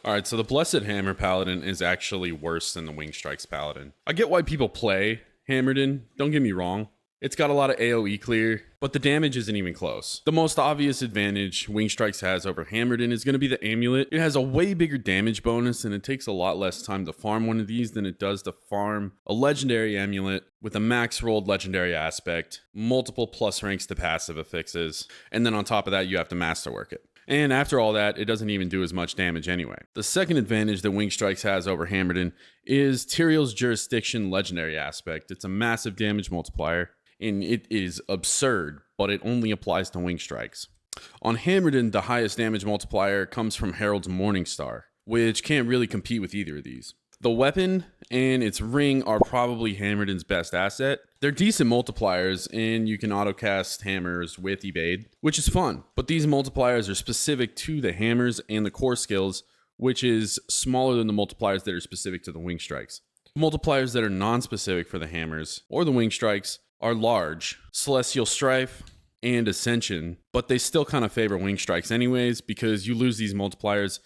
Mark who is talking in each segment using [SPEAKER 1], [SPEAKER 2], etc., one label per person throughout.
[SPEAKER 1] Alright, so the Blessed Hammer Paladin is actually worse than the Wing Strikes Paladin. I get why people play Hammerdin, don't get me wrong. It's got a lot of AoE clear, but the damage isn't even close. The most obvious advantage Wing Strikes has over Hammerdin is going to be the Amulet. It has a way bigger damage bonus, and it takes a lot less time to farm one of these than it does to farm a legendary amulet with a max rolled legendary aspect, multiple plus ranks to passive affixes, and then on top of that you have to masterwork it. And after all that, it doesn't even do as much damage anyway. The second advantage that Wing Strikes has over Hammerdin is Tyrael's Jurisdiction legendary aspect. It's a massive damage multiplier, and it is absurd, but it only applies to Wing Strikes. On Hammerdin, the highest damage multiplier comes from Herald's Morningstar, which can't really compete with either of these. The weapon and its ring are probably Hammerdin's best asset. They're decent multipliers, and you can autocast hammers with evade, which is fun. But these multipliers are specific to the hammers and the core skills, which is smaller than the multipliers that are specific to the Wing Strikes. Multipliers that are non-specific for the hammers or the Wing Strikes are large, Celestial Strife, and Ascension, but they still kind of favor Wing Strikes anyways because you lose these multipliers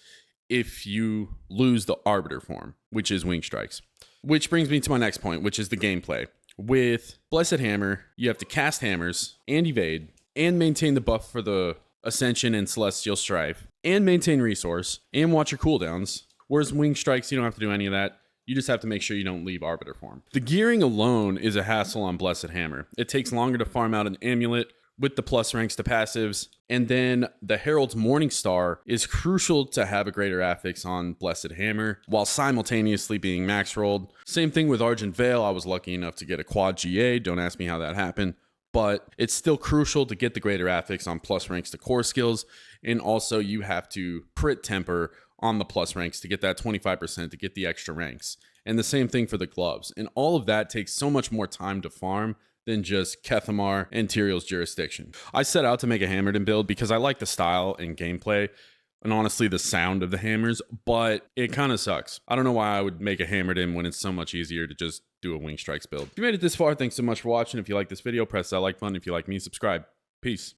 [SPEAKER 1] if you lose the Arbiter form, which is Wing Strikes. Which brings me to my next point, which is the gameplay. With Blessed Hammer, you have to cast hammers and evade and maintain the buff for the Ascension and Celestial Strife and maintain resource and watch your cooldowns, whereas Wing Strikes, you don't have to do any of that. You just have to make sure you don't leave Arbiter form. The gearing alone is a hassle on Blessed Hammer. It takes longer to farm out an amulet with the plus ranks to passives, and then the Herald's Morningstar is crucial to have a greater affix on Blessed Hammer while simultaneously being max rolled. Same thing with Argent Veil. I was lucky enough to get a quad GA. Don't ask me how that happened, but it's still crucial to get the greater affix on plus ranks to core skills, and also you have to crit temper on the plus ranks to get that 25% to get the extra ranks. And the same thing for the gloves. And all of that takes so much more time to farm than just Kethamar and Tyrael's Jurisdiction. I set out to make a Hammerdin build because I like the style and gameplay and honestly the sound of the hammers, but it kind of sucks. I don't know why I would make a Hammerdin when it's so much easier to just do a Wing Strikes build. If you made it this far, thanks so much for watching. If you like this video, press that like button. If you like me, subscribe. Peace.